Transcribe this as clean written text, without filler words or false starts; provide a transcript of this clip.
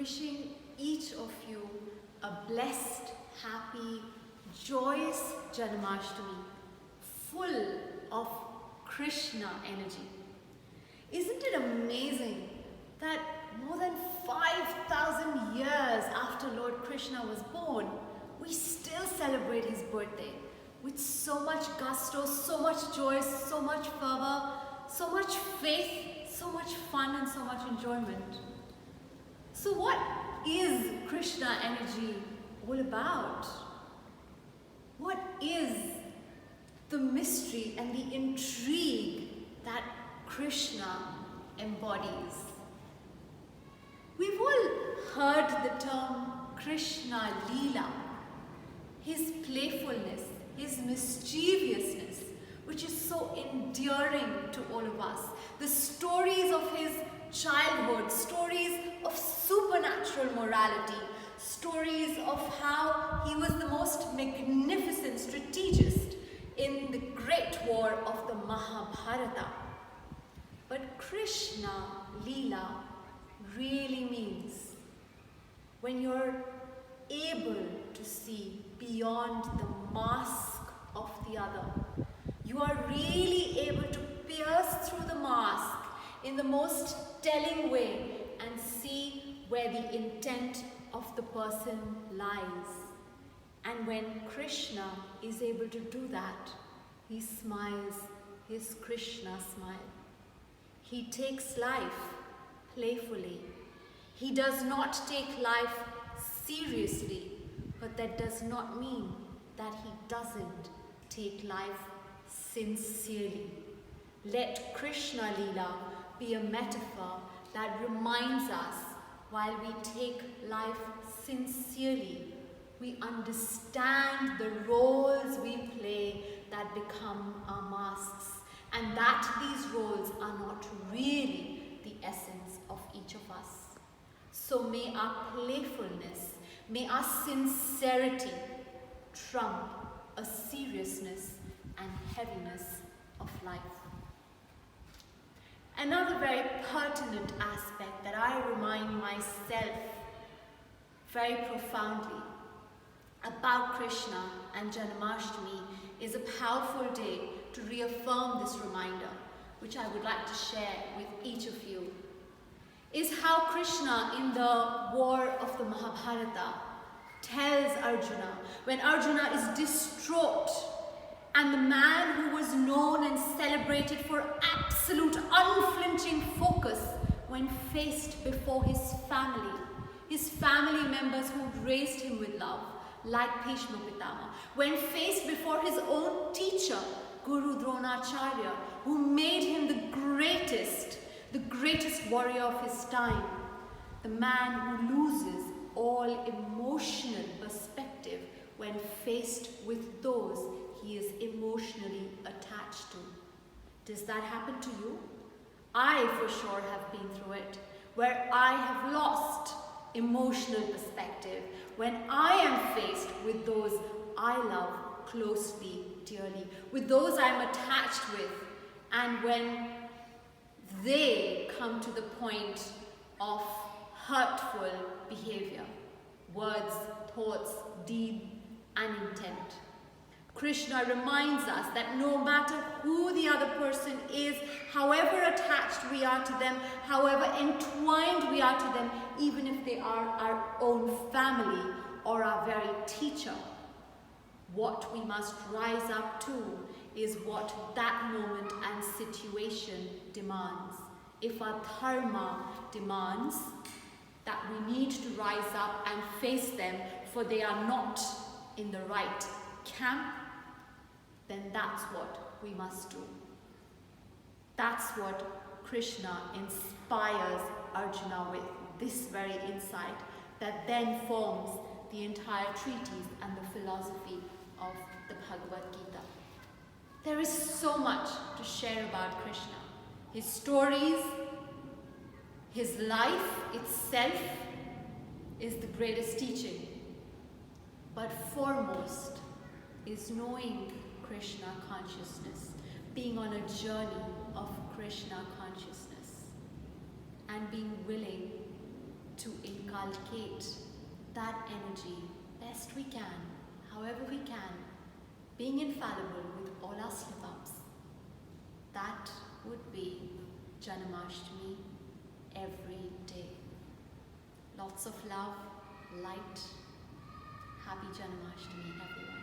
wishing each of you a blessed, happy, joyous Janmashtami, full of Krishna energy. Isn't it amazing that more than 5,000 years after Lord Krishna was born, we still celebrate his birthday with so much gusto, so much joy, so much fervor, so much faith, so much fun and so much enjoyment. So what is Krishna energy all about? What is the mystery and the intrigue that Krishna embodies? We've all heard the term Krishna Leela, his playfulness, his mischievousness, which is so endearing to all of us. The stories of his childhood, stories of supernatural morality, stories of how he was the most magnificent strategist in the great war of the Mahabharata. But Krishna Leela really means when you're able to see beyond the mask of the other. You are really able to pierce through the mask in the most telling way and see where the intent of the person lies. And when Krishna is able to do that, he smiles his Krishna smile. He takes life playfully. He does not take life seriously, but that does not mean that he doesn't take life sincerely. Let Krishna Leela be a metaphor that reminds us while we take life sincerely, we understand the roles we play that become our masks, and that these roles are not really the essence of each of us. So may our playfulness, may our sincerity trump a seriousness and heaviness of life. Another very pertinent aspect that I remind myself very profoundly about Krishna and Janmashtami is a powerful day to reaffirm this reminder, which I would like to share with each of you, is how Krishna in the war of the Mahabharata tells Arjuna, when Arjuna is distraught and the man who was known and celebrated for absolute unflinching focus when faced before his family members who raised him with love, like Bhishma Pitama, when faced before his own teacher, Guru Dronacharya, who made him the greatest warrior of his time, the man who loses all emotional perspective when faced with those he is emotionally attached to. Does that happen to you? I for sure have been through it, where I have lost emotional perspective when I am faced with those I love closely, dearly, with those I am attached with, and when they come to the point of hurtful behavior, words, thoughts, deed, and intent. Krishna reminds us that no matter who the other person is, however attached we are to them, however entwined we are to them, even if they are our own family or our very teacher, what we must rise up to is what that moment and situation demands. If our dharma demands that we need to rise up and face them, for they are not in the right camp, then that's what we must do. That's what Krishna inspires Arjuna with, this very insight that then forms the entire treatise and the philosophy of the Bhagavad Gita. There is so much to share about Krishna. His stories, his life itself is the greatest teaching. But foremost is knowing Krishna consciousness, being on a journey of Krishna consciousness, and being willing to incarnate inculcate that energy best we can, however we can, being infallible with all our slip-ups. That would be Janmashtami every day. Lots of love, light. Happy Janmashtami, everyone.